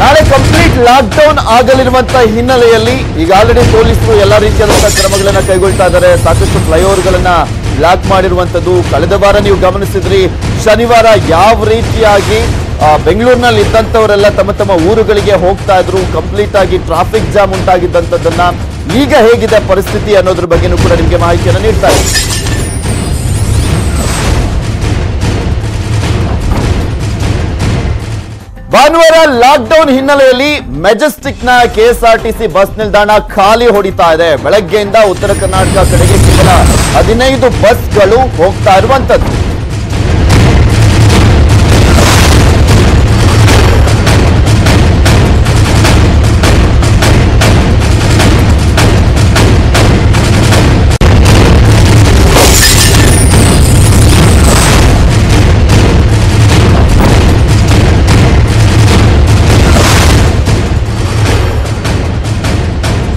ನಾಳೆ ಕಂಪ್ಲೀಟ್ ಲಾಕ್ ಡೌನ್ ಆಗಲಿರುವಂತಹ ಹಿನ್ನೆಲೆಯಲ್ಲಿ ಈಗ ಆಲ್ರೆಡಿ ಪೊಲೀಸರು ಎಲ್ಲ ರೀತಿಯಾದಂತಹ ಕ್ರಮಗಳನ್ನ ಕೈಗೊಳ್ತಾ ಇದ್ದಾರೆ. ಸಾಕಷ್ಟು ಫ್ಲೈಓವರ್ಗಳನ್ನ ಬ್ಲಾಕ್ ಮಾಡಿರುವಂತದ್ದು. ಕಳೆದ ವಾರ ನೀವು ಗಮನಿಸಿದ್ರಿ, ಶನಿವಾರ ಯಾವ ರೀತಿಯಾಗಿ ಬೆಂಗಳೂರಿನಲ್ಲಿ ಇದ್ದಂಥವರೆಲ್ಲ ತಮ್ಮ ತಮ್ಮ ಊರುಗಳಿಗೆ ಹೋಗ್ತಾ ಇದ್ರು. ಕಂಪ್ಲೀಟ್ ಆಗಿ ಟ್ರಾಫಿಕ್ ಜಾಮ್ ಉಂಟಾಗಿದ್ದಂಥದ್ದನ್ನ ಈಗ ಹೇಗಿದೆ ಪರಿಸ್ಥಿತಿ ಅನ್ನೋದ್ರ ಬಗ್ಗೆನೂ ಕೂಡ ನಿಮಗೆ ಮಾಹಿತಿಯನ್ನು ನೀಡ್ತಾ ಇದ್ದೀವಿ. ಭಾನುವಾರ ಲಾಕ್ ಡೌನ್ ಹಿನ್ನೆಲೆಯಲ್ಲಿ ಮೆಜೆಸ್ಟಿಕ್ನ ಕೆಎಸ್ಆರ್ಟಿಸಿ ಬಸ್ ನಿಲ್ದಾಣ ಖಾಲಿ ಹೊಡಿತಾ ಇದೆ. ಬೆಳಗ್ಗೆಯಿಂದ ಉತ್ತರ ಕರ್ನಾಟಕ ಕಡೆಗೆ ಕೇವಲ 15 ಬಸ್ಗಳು ಹೋಗ್ತಾ ಇರುವಂತದ್ದು.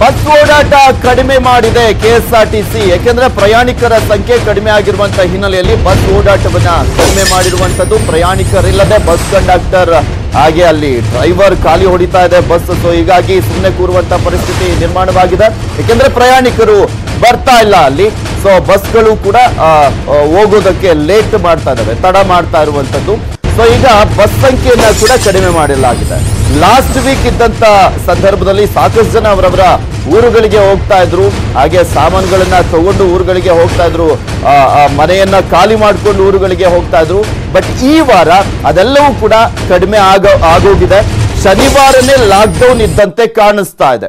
ಬಸ್ ಓಡಾಟ ಕಡಿಮೆ ಮಾಡಿದೆ ಕೆಎಸ್ಆರ್ಟಿಸಿ. ಯಾಕೆಂದ್ರೆ ಪ್ರಯಾಣಿಕರ ಸಂಖ್ಯೆ ಕಡಿಮೆ ಆಗಿರುವಂತಹ ಹಿನ್ನೆಲೆಯಲ್ಲಿ ಬಸ್ ಓಡಾಟವನ್ನ ಕಡಿಮೆ ಮಾಡಿರುವಂತದ್ದು. ಪ್ರಯಾಣಿಕರಿಲ್ಲದೆ ಬಸ್ ಕಂಡಕ್ಟರ್ ಹಾಗೆ ಅಲ್ಲಿ ಡ್ರೈವರ್ ಖಾಲಿ ಹೊಡಿತಾ ಇದೆ ಬಸ್. ಸೊ ಹೀಗಾಗಿ ಸುಮ್ಮನೆ ಕೂರುವಂತ ಪರಿಸ್ಥಿತಿ ನಿರ್ಮಾಣವಾಗಿದೆ. ಯಾಕೆಂದ್ರೆ ಪ್ರಯಾಣಿಕರು ಬರ್ತಾ ಇಲ್ಲ ಅಲ್ಲಿ. ಸೊ ಬಸ್ಗಳು ಕೂಡ ಹೋಗೋದಕ್ಕೆ ಲೇಟ್ ಮಾಡ್ತಾ ಇದಾವೆ, ತಡ ಮಾಡ್ತಾ ಇರುವಂತದ್ದು. ಸೊ ಈಗ ಬಸ್ ಸಂಖ್ಯೆಯನ್ನ ಕೂಡ ಕಡಿಮೆ ಮಾಡಲಾಗಿದೆ. ಲಾಸ್ಟ್ ವೀಕ್ ಇದ್ದಂತ ಸಂದರ್ಭದಲ್ಲಿ ಸಾಕಷ್ಟು ಜನ ಅವರವರ ಊರುಗಳಿಗೆ ಹೋಗ್ತಾ ಇದ್ರು, ಹಾಗೆ ಸಾಮಾನುಗಳನ್ನ ತಗೊಂಡು ಊರುಗಳಿಗೆ ಹೋಗ್ತಾ ಇದ್ರು, ಮನೆಯನ್ನ ಖಾಲಿ ಮಾಡ್ಕೊಂಡು ಊರುಗಳಿಗೆ ಹೋಗ್ತಾ ಇದ್ರು. ಬಟ್ ಈ ವಾರ ಅದೆಲ್ಲವೂ ಕೂಡ ಕಡಿಮೆ ಆಗೋಗಿದೆ. ಶನಿವಾರನೇ ಲಾಕ್ ಡೌನ್ ಇದ್ದಂತೆ ಕಾಣಿಸ್ತಾ ಇದೆ.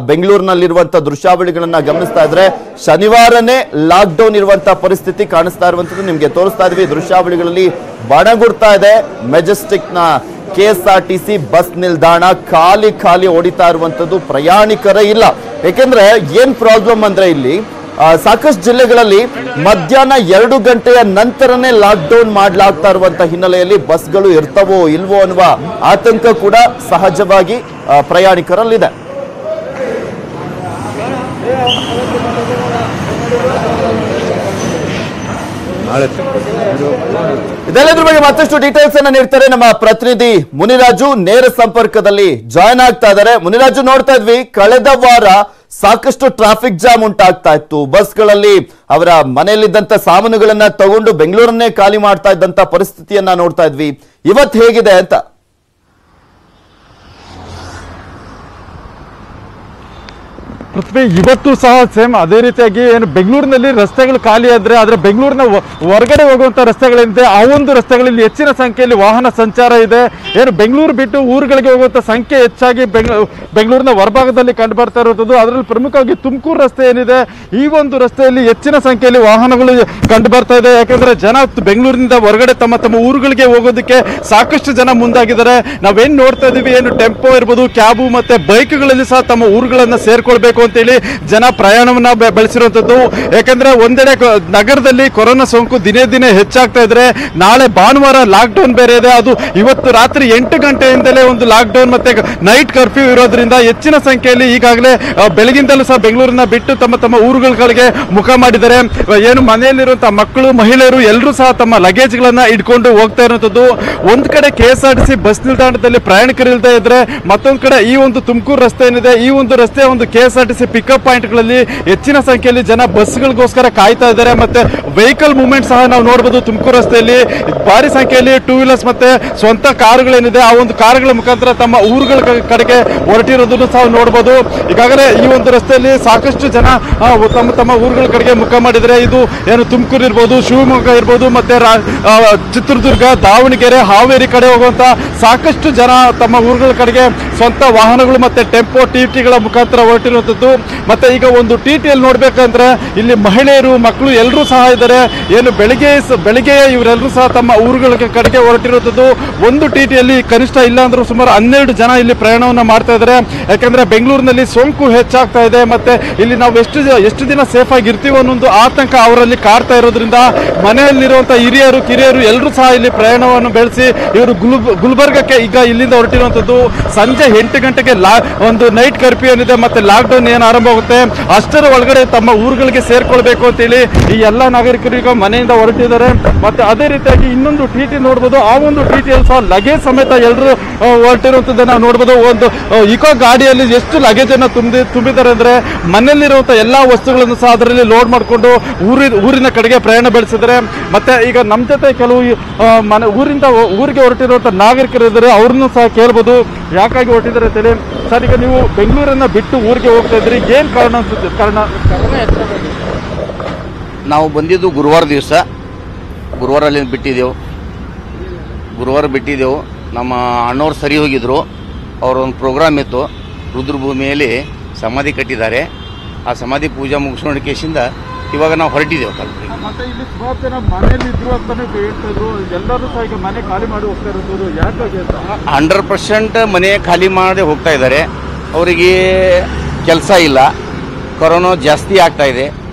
ಬೆಂಗಳೂರಿನಲ್ಲಿರುವಂತಹ ದೃಶ್ಯಾವಳಿಗಳನ್ನ ಗಮನಿಸ್ತಾ ಇದ್ರೆ ಶನಿವಾರನೇ ಲಾಕ್ ಡೌನ್ ಇರುವಂತಹ ಪರಿಸ್ಥಿತಿ ಕಾಣಿಸ್ತಾ ಇರುವಂತದ್ದು ನಿಮ್ಗೆ ತೋರಿಸ್ತಾ ಇದ್ವಿ. ದೃಶ್ಯಾವಳಿಗಳಲ್ಲಿ ಬಣಗುಡ್ತಾ ಇದೆ ಮೆಜೆಸ್ಟಿಕ್ ನ KSRTC ಬಸ್ ನಿಲ್ದಾಣ ಖಾಲಿ ಓಡಿತಾ ಇರುವಂತದ್ದು, ಪ್ರಯಾಣಿಕರೇ ಇಲ್ಲ. ಯಾಕೆಂದ್ರೆ ಏನ್ ಪ್ರಾಬ್ಲಮ್ ಅಂದ್ರೆ ಇಲ್ಲಿ ಸಾಕಷ್ಟು ಜಿಲ್ಲೆಗಳಲ್ಲಿ ಮಧ್ಯಾಹ್ನ 2 ಗಂಟೆಯ ನಂತರನೇ ಲಾಕ್ಡೌನ್ ಮಾಡಲಾಗ್ತಾ ಇರುವಂತ ಹಿನ್ನೆಲೆಯಲ್ಲಿ ಬಸ್ಗಳು ಇರ್ತವೋ ಇಲ್ವೋ ಅನ್ನುವ ಆತಂಕ ಕೂಡ ಸಹಜವಾಗಿ ಪ್ರಯಾಣಿಕರಲ್ಲಿದೆ. ಇದೆಲ್ಲದ್ರ ಬಗ್ಗೆ ಮತ್ತಷ್ಟು ಡೀಟೇಲ್ಸ್ ಅನ್ನ ನೀಡ್ತಾರೆ ನಮ್ಮ ಪ್ರತಿನಿಧಿ ಮುನಿರಾಜು, ನೇರ ಸಂಪರ್ಕದಲ್ಲಿ ಜಾಯ್ನ್ ಆಗ್ತಾ ಇದ್ದಾರೆ. ಮುನಿರಾಜು, ನೋಡ್ತಾ ಇದ್ವಿ ಕಳೆದ ವಾರ ಸಾಕಷ್ಟು ಟ್ರಾಫಿಕ್ ಜಾಮ್ ಉಂಟಾಗ್ತಾ ಇತ್ತು. ಬಸ್ಗಳಲ್ಲಿ ಅವರ ಮನೆಯಲ್ಲಿದ್ದಂತ ಸಾಮಾನುಗಳನ್ನ ತಗೊಂಡು ಬೆಂಗಳೂರನ್ನೇ ಖಾಲಿ ಮಾಡ್ತಾ ಇದ್ದಂತ ಪರಿಸ್ಥಿತಿಯನ್ನ ನೋಡ್ತಾ ಇದ್ವಿ. ಇವತ್ತು ಹೇಗಿದೆ ಅಂತ? ಪೃಥ್ವಿ, ಇವತ್ತು ಸಹ ಸೇಮ್ ಅದೇ ರೀತಿಯಾಗಿ ಏನು ಬೆಂಗಳೂರಿನಲ್ಲಿ ರಸ್ತೆಗಳು ಖಾಲಿ ಆದ್ರೆ ಬೆಂಗಳೂರಿನ ಹೊರಗಡೆ ಹೋಗುವಂತ ರಸ್ತೆಗಳಿಂದ ಆ ಒಂದು ರಸ್ತೆಗಳಲ್ಲಿ ಹೆಚ್ಚಿನ ಸಂಖ್ಯೆಯಲ್ಲಿ ವಾಹನ ಸಂಚಾರ ಇದೆ. ಏನು ಬೆಂಗಳೂರು ಬಿಟ್ಟು ಊರುಗಳಿಗೆ ಹೋಗುವಂತ ಸಂಖ್ಯೆ ಹೆಚ್ಚಾಗಿ ಬೆಂಗಳೂರಿನ ಹೊರಭಾಗದಲ್ಲಿ ಕಂಡು ಬರ್ತಾ ಇರುವಂಥದ್ದು. ಅದರಲ್ಲಿ ಪ್ರಮುಖವಾಗಿ ತುಮಕೂರು ರಸ್ತೆ ಏನಿದೆ, ಈ ಒಂದು ರಸ್ತೆಯಲ್ಲಿ ಹೆಚ್ಚಿನ ಸಂಖ್ಯೆಯಲ್ಲಿ ವಾಹನಗಳು ಕಂಡು ಬರ್ತಾ ಇದೆ. ಯಾಕಂದ್ರೆ ಜನ ಬೆಂಗಳೂರಿನಿಂದ ಹೊರಗಡೆ ತಮ್ಮ ಊರುಗಳಿಗೆ ಹೋಗೋದಕ್ಕೆ ಸಾಕಷ್ಟು ಜನ ಮುಂದಾಗಿದ್ದಾರೆ. ನಾವೇನ್ ನೋಡ್ತಾ ಇದೀವಿ, ಏನು ಟೆಂಪೋ ಇರ್ಬೋದು, ಕ್ಯಾಬು ಮತ್ತೆ ಬೈಕ್ಗಳಲ್ಲಿ ಸಹ ತಮ್ಮ ಊರುಗಳನ್ನ ಸೇರ್ಕೊಳ್ಬೇಕು ಅಂತೇಳಿ ಜನ ಪ್ರಯಾಣವನ್ನ ಬೆಳೆಸಿರುವಂತದ್ದು. ಯಾಕಂದ್ರೆ ಒಂದೆಡೆ ನಗರದಲ್ಲಿ ಕೊರೋನಾ ಸೋಂಕು ದಿನೇ ದಿನೇ ಹೆಚ್ಚಾಗ್ತಾ ಇದ್ರೆ, ನಾಳೆ ಭಾನುವಾರ ಲಾಕ್ ಡೌನ್ ಬೇರೆ ಇದೆ. ಅದು ಇವತ್ತು ರಾತ್ರಿ 8 ಗಂಟೆಯಿಂದಲೇ ಒಂದು ಲಾಕ್ ಡೌನ್ ಮತ್ತೆ ನೈಟ್ ಕರ್ಫ್ಯೂ ಇರೋದ್ರಿಂದ ಹೆಚ್ಚಿನ ಸಂಖ್ಯೆಯಲ್ಲಿ ಈಗಾಗಲೇ ಬೆಳಗಿಂದಲೂ ಸಹ ಬೆಂಗಳೂರನ್ನ ಬಿಟ್ಟು ತಮ್ಮ ಊರುಗಳಿಗೆ ಮುಖ ಮಾಡಿದ್ದಾರೆ. ಏನು ಮನೆಯಲ್ಲಿರುವಂತಹ ಮಕ್ಕಳು, ಮಹಿಳೆಯರು ಎಲ್ಲರೂ ಸಹ ತಮ್ಮ ಲಗೇಜ್ಗಳನ್ನ ಇಟ್ಕೊಂಡು ಹೋಗ್ತಾ ಇರುವಂತದ್ದು. ಒಂದ್ ಕಡೆ KSRTC ಬಸ್ ನಿಲ್ದಾಣದಲ್ಲಿ ಪ್ರಯಾಣಿಕರು ಇಲ್ಲದೆ ಇದ್ರೆ, ಮತ್ತೊಂದ್ ಕಡೆ ಈ ಒಂದು ತುಮಕೂರು ರಸ್ತೆ ಏನಿದೆ, ಈ ಒಂದು ರಸ್ತೆ ಒಂದು KSRTC ಪಿಕಪ್ ಪಾಯಿಂಟ್ಗಳಲ್ಲಿ ಹೆಚ್ಚಿನ ಸಂಖ್ಯೆಯಲ್ಲಿ ಜನ ಬಸ್ಗಳಿಗೋಸ್ಕರ ಕಾಯ್ತಾ ಇದ್ದಾರೆ. ಮತ್ತೆ ವೆಹಿಕಲ್ ಮೂವ್ಮೆಂಟ್ ಸಹ ನಾವು ನೋಡಬಹುದು. ತುಮಕೂರು ರಸ್ತೆಯಲ್ಲಿ ಭಾರಿ ಸಂಖ್ಯೆಯಲ್ಲಿ 2 ವೀಲರ್ಸ್ ಮತ್ತೆ ಸ್ವಂತ ಕಾರುಗಳೇನಿದೆ, ಆ ಒಂದು ಕಾರುಗಳ ಮುಖಾಂತರ ತಮ್ಮ ಊರುಗಳ ಕಡೆಗೆ ಹೊರಟಿರೋದನ್ನು ಸಹ ನೋಡಬಹುದು. ಈಗಾಗಲೇ ಈ ಒಂದು ರಸ್ತೆಯಲ್ಲಿ ಸಾಕಷ್ಟು ಜನ ತಮ್ಮ ಊರುಗಳ ಕಡೆಗೆ ಮುಖ ಮಾಡಿದರೆ, ಇದು ಏನು ತುಮಕೂರು ಇರ್ಬೋದು, ಶಿವಮೊಗ್ಗ ಇರ್ಬೋದು, ಮತ್ತೆ ಚಿತ್ರದುರ್ಗ, ದಾವಣಗೆರೆ, ಹಾವೇರಿ ಕಡೆ ಹೋಗುವಂತ ಸಾಕಷ್ಟು ಜನ ತಮ್ಮ ಊರುಗಳ ಕಡೆಗೆ ಸ್ವಂತ ವಾಹನಗಳು ಮತ್ತೆ ಟೆಂಪೋ TTಗಳ ಮುಖಾಂತರ ಹೊರಟಿರುವಂತದ್ದು. ಮತ್ತೆ ಈಗ ಒಂದು TTಯಲ್ಲಿ ನೋಡ್ಬೇಕಂದ್ರೆ ಇಲ್ಲಿ ಮಹಿಳೆಯರು, ಮಕ್ಕಳು ಎಲ್ಲರೂ ಸಹ ಇದ್ದಾರೆ. ಏನು ಬೆಳಿಗ್ಗೆ ಇವರೆಲ್ಲರೂ ಸಹ ತಮ್ಮ ಊರುಗಳ ಕಡೆಗೆ ಹೊರಟಿರುವಂತದ್ದು. ಒಂದು TTಯಲ್ಲಿ ಕನಿಷ್ಠ ಇಲ್ಲ ಅಂದ್ರೂ ಸುಮಾರು 12 ಜನ ಇಲ್ಲಿ ಪ್ರಯಾಣವನ್ನ ಮಾಡ್ತಾ ಇದ್ದಾರೆ. ಯಾಕಂದ್ರೆ ಬೆಂಗಳೂರಿನಲ್ಲಿ ಸೋಂಕು ಹೆಚ್ಚಾಗ್ತಾ ಇದೆ, ಮತ್ತೆ ಇಲ್ಲಿ ನಾವು ಎಷ್ಟು ದಿನ ಸೇಫ್ ಆಗಿ ಇರ್ತೀವೋ ಅನ್ನೊಂದು ಆತಂಕ ಅವರಲ್ಲಿ ಕಾಡ್ತಾ ಇರೋದ್ರಿಂದ ಮನೆಯಲ್ಲಿರುವಂತಹ ಹಿರಿಯರು, ಕಿರಿಯರು ಎಲ್ಲರೂ ಸಹ ಇಲ್ಲಿ ಪ್ರಯಾಣವನ್ನು ಬೆಳೆಸಿ ಇವರು ಗುಲ್ಬರ್ಗಕ್ಕೆ ಈಗ ಇಲ್ಲಿಂದ ಹೊರಟಿರುವಂತದ್ದು. ಸಂಜೆ 8 ಗಂಟೆಗೆ ಒಂದು ನೈಟ್ ಕರ್ಫ್ಯೂ ಏನಿದೆ ಮತ್ತೆ ಲಾಕ್ ಡೌನ್ ಏನು ಆರಂಭ ಆಗುತ್ತೆ, ಅಷ್ಟರ ಒಳಗಡೆ ತಮ್ಮ ಊರುಗಳಿಗೆ ಸೇರ್ಕೊಳ್ಬೇಕು ಅಂತೇಳಿ ಈ ಎಲ್ಲಾ ನಾಗರಿಕರು ಈಗ ಮನೆಯಿಂದ ಹೊರಟಿದ್ದಾರೆ. ಮತ್ತೆ ಅದೇ ರೀತಿಯಾಗಿ ಇನ್ನೊಂದು TT ನೋಡ್ಬೋದು. ಆ ಒಂದು TTಯಲ್ಲಿ ಸಹ ಲಗೇಜ್ ಸಮೇತ ಎಲ್ಲರೂ ಹೊರಟಿರುವಂತದ್ದನ್ನ ನಾವು ನೋಡ್ಬೋದು. ಒಂದು ಇಕೋ ಗಾಡಿಯಲ್ಲಿ ಎಷ್ಟು ಲಗೇಜ್ ಅನ್ನ ತುಂಬಿದ್ದಾರೆ ಅಂದ್ರೆ, ಮನೆಯಲ್ಲಿರುವಂತಹ ಎಲ್ಲಾ ವಸ್ತುಗಳನ್ನು ಸಹ ಅದರಲ್ಲಿ ಲೋಡ್ ಮಾಡಿಕೊಂಡು ಊರಿನ ಕಡೆಗೆ ಪ್ರಯಾಣ ಬೆಳೆಸಿದ್ದಾರೆ. ಮತ್ತೆ ಈಗ ನಮ್ಮ ಜೊತೆ ಕೆಲವು ಊರಿಗೆ ಹೊರಟಿರುವಂತಹ ನಾಗರಿಕರು ಇದ್ದಾರೆ, ಅವ್ರನ್ನು ಸಹ ಕೇಳ್ಬೋದು ಯಾಕಾಗಿ ಹೊರಟಿದ್ದಾರೆ ಅಂತೇಳಿ. ಸರ್, ಈಗ ನೀವು ಬೆಂಗಳೂರನ್ನ ಬಿಟ್ಟು ಊರಿಗೆ ಹೋಗ್ತಾ ಇದ್ರಿ, ಏನ್ ಕಾರಣ ಅನ್ಸುತ್ತೆ? ನಾವು ಬಂದಿದ್ದು ಗುರುವಾರ ದಿವಸ, ಗುರುವಾರ ಬಿಟ್ಟಿದ್ದೆವು. ನಮ್ಮ ಅಣ್ಣವ್ರು ಸರಿ ಹೋಗಿದ್ರು, ಅವರೊಂದು ಪ್ರೋಗ್ರಾಮ್ ಇತ್ತು, ರುದ್ರಭೂಮಿಯಲ್ಲಿ ಸಮಾಧಿ ಕಟ್ಟಿದ್ದಾರೆ. ಆ ಸಮಾಧಿ ಪೂಜಾ ಮುಗಿಸ್ಕೊಂಡ ಇವಾಗ ನಾವು ಹೊರಟಿದ್ದೇವೆ. ಮತ್ತೆ ಇಲ್ಲಿ ಸುಮಾರು ಜನ ಮನೆಯಲ್ಲಿ ಇದ್ರು ಅಂತಾನೆ ಹೇಳ್ತಿದ್ರು, ಎಲ್ಲರೂ ಸಹ ಈಗ ಮನೆ ಖಾಲಿ ಮಾಡಿ ಹೋಗ್ತಾ ಇರೋದು ಯಾಕಾಗಿ? 100% ಮನೆ ಖಾಲಿ ಮಾಡಿ ಹೋಗ್ತಾ ಇದ್ದಾರೆ. ಅವರಿಗೆ ಕೆಲಸ ಇಲ್ಲ, ಕೊರೋನಾ ಜಾಸ್ತಿ ಆಗ್ತಾ ಇದೆ.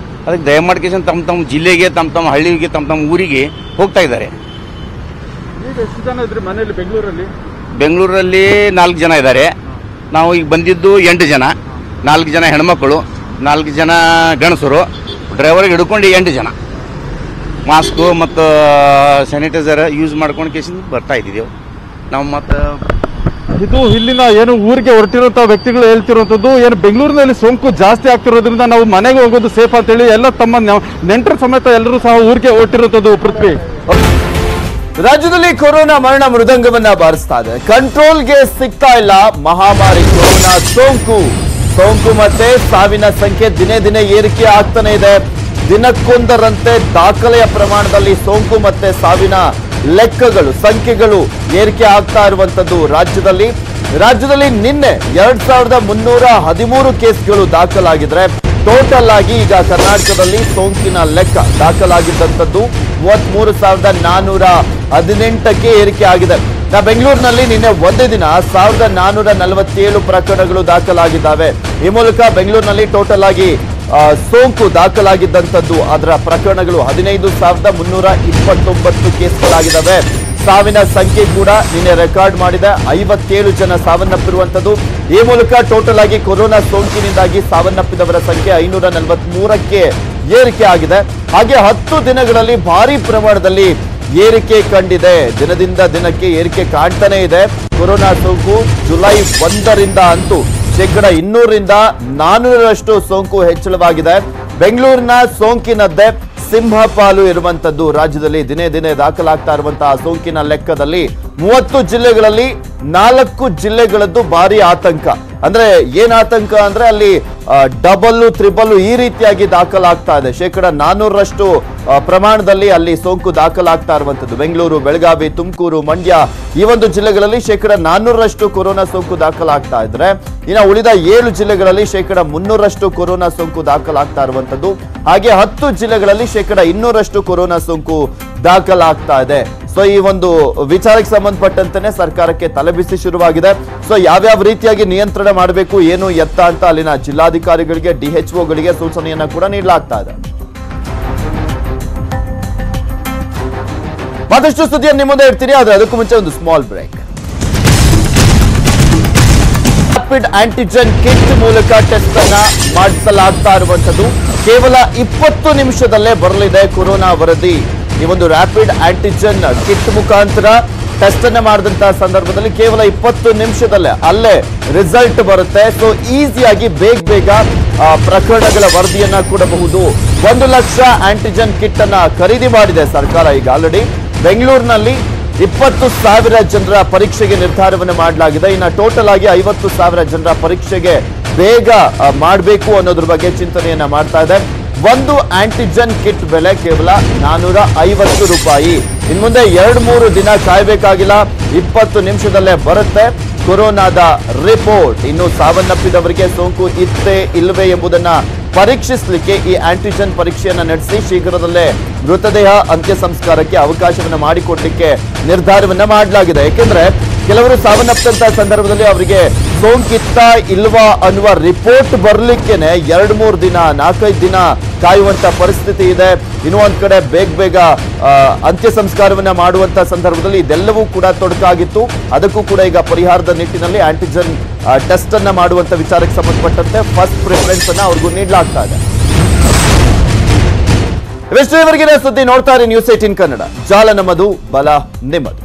ಅದಕ್ಕೆ ದಯಮಾಡ್ಕೇಶನ್ ತಮ್ಮ ಜಿಲ್ಲೆಗೆ, ತಮ್ಮ ಹಳ್ಳಿಗೆ, ತಮ್ಮ ಊರಿಗೆ ಹೋಗ್ತಾ ಇದ್ದಾರೆ. ಎಷ್ಟು ಜನ ಇದ್ರಿ ಮನೆಯಲ್ಲಿ ಬೆಂಗಳೂರಲ್ಲಿ 4 ಜನ ಇದ್ದಾರೆ. ನಾವು ಈಗ ಬಂದಿದ್ದು 8 ಜನ, 4 ಜನ ಹೆಣ್ಮಕ್ಳು, 4 ಜನ ಗಂಡಸರು, ಡ್ರೈವರ್ಗೆ ಹಿಡ್ಕೊಂಡು 8 ಜನ. ಮಾಸ್ಕು ಮತ್ತು ಸ್ಯಾನಿಟೈಸರ್ ಯೂಸ್ ಮಾಡ್ಕೊಂಡು ಕೇಸಿಂದ ಬರ್ತಾ ಇದ್ದೀವಿ ನಾವು. ಮತ್ತು ಇದು ಇಲ್ಲಿನ ಏನು ಊರಿಗೆ ಹೊರಟಿರುವಂತಹ ವ್ಯಕ್ತಿಗಳು ಹೇಳ್ತಿರುವಂತದ್ದು, ಏನು ಬೆಂಗಳೂರಿನಲ್ಲಿ ಸೋಂಕು ಜಾಸ್ತಿ ಆಗ್ತಿರೋದ್ರಿಂದ ನಾವು ಮನೆಗೆ ಹೋಗೋದು ಸೇಫ್ ಅಂತೇಳಿ ಎಲ್ಲ ತಮ್ಮ ನೆಂಟರ ಸಮೇತ ಎಲ್ಲರೂ ಸಹ ಊರಿಗೆ ಹೊರಟಿರುವಂತದ್ದು. ಪೃಥ್ವಿ, ರಾಜ್ಯದಲ್ಲಿ ಕೊರೋನಾ ಮರಣ ಮೃದಂಗವನ್ನ ಬಾರಿಸ್ತಾ ಇದೆ. ಕಂಟ್ರೋಲ್ಗೆ ಸಿಗ್ತಾ ಇಲ್ಲ ಮಹಾಮಾರಿ ಕೊರೋನಾ ಸೋಂಕು ಮತ್ತೆ ಸಾವಿನ ಸಂಖ್ಯೆ ದಿನೇ ದಿನೇ ಏರಿಕೆ ಆಗ್ತಾನೆ ಇದೆ. ದಿನಕ್ಕೊಂದರಂತೆ ದಾಖಲೆಯ ಪ್ರಮಾಣದಲ್ಲಿ ಸೋಂಕು ಮತ್ತೆ ಸಾವಿನ ಸಂಖ್ಯೆಗಳು ಏರಿಕೆ ಆಗ್ತಾ ಇರುವಂತದ್ದು ರಾಜ್ಯದಲ್ಲಿ ನಿನ್ನೆ 2313 ಕೇಸ್ಗಳು ದಾಖಲಾಗಿದ್ರೆ, ಟೋಟಲ್ ಆಗಿ ಈಗ ಕರ್ನಾಟಕದಲ್ಲಿ ಸೋಂಕಿನ ಲೆಕ್ಕ ದಾಖಲಾಗಿದ್ದಂಥದ್ದು 33,418ಕ್ಕೆ ಏರಿಕೆ ಆಗಿದೆ. ಬೆಂಗಳೂರಿನಲ್ಲಿ ನಿನ್ನೆ ಒಂದೇ ದಿನ 1447 ಪ್ರಕರಣಗಳು ದಾಖಲಾಗಿದ್ದಾವೆ. ಈ ಮೂಲಕ ಬೆಂಗಳೂರಿನಲ್ಲಿ ಟೋಟಲ್ ಆಗಿ ಸೋಂಕು ದಾಖಲಾಗಿದ್ದಂಥದ್ದು ಅದರ ಪ್ರಕರಣಗಳು 15,329 ಕೇಸ್ಗಳಾಗಿದ್ದಾವೆ. ಸಾವಿನ ಸಂಖ್ಯೆ ಕೂಡ ನಿನ್ನೆ ರೆಕಾರ್ಡ್ ಮಾಡಿದೆ. 57 ಜನ ಸಾವನ್ನಪ್ಪಿರುವಂಥದ್ದು. ಈ ಮೂಲಕ ಟೋಟಲ್ ಆಗಿ ಕೊರೋನಾ ಸೋಂಕಿನಿಂದಾಗಿ ಸಾವನ್ನಪ್ಪಿದವರ ಸಂಖ್ಯೆ 543ಕ್ಕೆ ಏರಿಕೆ ಆಗಿದೆ. ಹಾಗೆ 10 ದಿನಗಳಲ್ಲಿ ಭಾರಿ ಪ್ರಮಾಣದಲ್ಲಿ ಏರಿಕೆ ಕಂಡಿದೆ. ದಿನದಿಂದ ದಿನಕ್ಕೆ ಏರಿಕೆ ಕಾಣ್ತಾನೆ ಇದೆ. ಕೊರೋನಾ ಸೋಂಕು ಜುಲೈ 1ರಿಂದ ಅಂತೂ 200ರಿಂದ 400ರಷ್ಟು ಸೋಂಕು ಹೆಚ್ಚಳವಾಗಿದೆ. ಬೆಂಗಳೂರಿನ ಸೋಂಕಿನದ್ದೇ ಸಿಂಹಪಾಲು ಇರುವಂತದ್ದು. ರಾಜ್ಯದಲ್ಲಿ ದಿನೇ ದಿನೇ ದಾಖಲಾಗ್ತಾ ಇರುವಂತಹ ಸೋಂಕಿನ ಲೆಕ್ಕದಲ್ಲಿ 30 ಜಿಲ್ಲೆಗಳಲ್ಲಿ 4 ಜಿಲ್ಲೆಗಳದ್ದು ಭಾರಿ ಆತಂಕ. ಅಂದ್ರೆ ಏನ್ ಆತಂಕ ಅಂದ್ರೆ ಅಲ್ಲಿ ಡಬಲ್ ತ್ರಿಬಲ್ ಈ ರೀತಿಯಾಗಿ ದಾಖಲಾಗ್ತಾ ಇದೆ. 400ರಷ್ಟು ಪ್ರಮಾಣದಲ್ಲಿ ಅಲ್ಲಿ ಸೋಂಕು ದಾಖಲಾಗ್ತಾ ಇರುವಂತದ್ದು. ಬೆಂಗಳೂರು, ಬೆಳಗಾವಿ, ತುಮಕೂರು, ಮಂಡ್ಯ ಈ ಒಂದು ಜಿಲ್ಲೆಗಳಲ್ಲಿ 400ರಷ್ಟು ಕೊರೋನಾ ಸೋಂಕು ದಾಖಲಾಗ್ತಾ ಇದ್ರೆ, ಇನ್ನು ಉಳಿದ 7 ಜಿಲ್ಲೆಗಳಲ್ಲಿ 300ರಷ್ಟು ಕೊರೋನಾ ಸೋಂಕು ದಾಖಲಾಗ್ತಾ ಇರುವಂತದ್ದು. ಹಾಗೆ 10 ಜಿಲ್ಲೆಗಳಲ್ಲಿ 200ರಷ್ಟು ಕೊರೋನಾ ಸೋಂಕು ದಾಖಲಾಗ್ತಾ ಇದೆ. ಸೊ ಈ ಒಂದು ವಿಚಾರಕ್ಕೆ ಸಂಬಂಧಪಟ್ಟಂತೆ ಸರ್ಕಾರಕ್ಕೆ ತಲೆಬಿಸಿ ಶುರುವಾಗಿದೆ. ಸೊ ಯಾವ್ಯಾವ ರೀತಿಯಾಗಿ ನಿಯಂತ್ರಣ ಮಾಡಬೇಕು, ಏನು ಎತ್ತ ಅಂತ ಅಲ್ಲಿನ ಜಿಲ್ಲಾಧಿಕಾರಿಗಳಿಗೆ, DHOಗಳಿಗೆ ಸೂಚನೆಯನ್ನ ಕೂಡ ನೀಡಲಾಗ್ತಾ ಇದೆ. ಮತ್ತಷ್ಟು ಸುದ್ದಿಯನ್ನು ನಿಮ್ಮ ಮುಂದೆ ಇಡ್ತೀನಿ, ಆದ್ರೆ ಅದಕ್ಕೂ ಮುಂಚೆ ಒಂದು small break. Rapid antigen kit ಮೂಲಕ ಟೆಸ್ಟ್ ಅನ್ನ ಮಾಡಿಸಲಾಗ್ತಾ ಇರುವಂತದ್ದು. ಕೇವಲ 20 ನಿಮಿಷದಲ್ಲೇ ಬರಲಿದೆ ಕೊರೋನಾ ವರದಿ. ಈ ಒಂದು ರ್ಯಾಪಿಡ್ ಆಂಟಿಜೆನ್ ಕಿಟ್ ಮುಖಾಂತರ ಟೆಸ್ಟ್ ಅನ್ನ ಮಾಡಿದಂತಹ ಸಂದರ್ಭದಲ್ಲಿ ಕೇವಲ 20 ನಿಮಿಷದಲ್ಲೇ ಅಲ್ಲೇ ರಿಸಲ್ಟ್ ಬರುತ್ತೆ. ಸೊ ಈಸಿಯಾಗಿ ಬೇಗ ಪ್ರಕರಣಗಳ ವರದಿಯನ್ನ ಕೊಡಬಹುದು. 1 ಲಕ್ಷ ಆಂಟಿಜೆನ್ ಕಿಟ್ ಅನ್ನ ಖರೀದಿ ಮಾಡಿದೆ ಸರ್ಕಾರ. ಈಗ ಆಲ್ರೆಡಿ ಬೆಂಗಳೂರಿನಲ್ಲಿ 20,000 ಜನರ ಪರೀಕ್ಷೆಗೆ ನಿರ್ಧಾರವನ್ನು ಮಾಡಲಾಗಿದೆ. ಇನ್ನು ಟೋಟಲ್ ಆಗಿ 50,000 ಜನರ ಪರೀಕ್ಷೆಗೆ ಬೇಗ ಮಾಡಬೇಕು ಅನ್ನೋದ್ರ ಬಗ್ಗೆ ಚಿಂತನೆಯನ್ನ ಮಾಡ್ತಾ ಇದೆ. ಒಂದು ಆಂಟಿಜೆನ್ ಕಿಟ್ ಬೆಲೆ ಕೇವಲ 450 ರೂಪಾಯಿ. ಇನ್ನು ಮುಂದೆ 2-3 ದಿನ ಕಾಯಬೇಕಾಗಿಲ್ಲ, 20 ನಿಮಿಷದಲ್ಲೇ ಬರುತ್ತೆ ಕೊರೋನಾದ ರಿಪೋರ್ಟ್. ಇನ್ನು ಸಾವನ್ನಪ್ಪಿದವರಿಗೆ ಸೋಂಕು ಇತ್ತೇ ಇಲ್ಲವೇ ಎಂಬುದನ್ನ ಪರೀಕ್ಷಿಸಲಿಕ್ಕೆ ಈ ಆಂಟಿಜೆನ್ ಪರೀಕ್ಷೆಯನ್ನ ನಡೆಸಿ ಶೀಘ್ರದಲ್ಲೇ ಮೃತದೇಹ ಅಂತ್ಯ ಸಂಸ್ಕಾರಕ್ಕೆ ಅವಕಾಶವನ್ನ ಮಾಡಿಕೊಡ್ಲಿಕ್ಕೆ ನಿರ್ಧಾರವನ್ನ ಮಾಡಲಾಗಿದೆ. ಯಾಕೆಂದ್ರೆ ಕೆಲವರು ಸಾವನ್ನಪ್ಪಂತಹ ಸಂದರ್ಭದಲ್ಲಿ ಅವರಿಗೆ ಸೋಂಕಿತ್ತ ಇಲ್ವಾ ಅನ್ನುವ ರಿಪೋರ್ಟ್ ಬರ್ಲಿಕ್ಕೇನೆ 2-3 ದಿನ 4-5 ದಿನ ಕಾಯುವಂತ ಪರಿಸ್ಥಿತಿ ಇದೆ. ಇನ್ನೂ ಒಂದ್ ಕಡೆ ಬೇಗ ಅಂತ್ಯ ಸಂಸ್ಕಾರವನ್ನ ಮಾಡುವಂತ ಸಂದರ್ಭದಲ್ಲಿ ಇದೆಲ್ಲವೂ ಕೂಡ ತೊಡಕಾಗಿತ್ತು. ಅದಕ್ಕೂ ಕೂಡ ಈಗ ಪರಿಹಾರದ ನಿಟ್ಟಿನಲ್ಲಿ ಆಂಟಿಜೆನ್ ಟೆಸ್ಟ್ ಅನ್ನ ಮಾಡುವಂತ ವಿಚಾರಕ್ಕೆ ಸಂಬಂಧಪಟ್ಟಂತೆ ಫಸ್ಟ್ ಪ್ರಿಫರೆನ್ಸ್ ಅನ್ನ ಅವ್ರಿಗೂ ನೀಡಲಾಗ್ತಾ ಇದೆ. ಇವೆಷ್ಟುವರೆಗಿನ ಸುದ್ದಿ ನೋಡ್ತಾರೆ ನ್ಯೂಸ್ 18 ಕನ್ನಡ. ಜಾಲ ನಮ್ಮದು, ಬಲ ನಿಮ್ಮದು.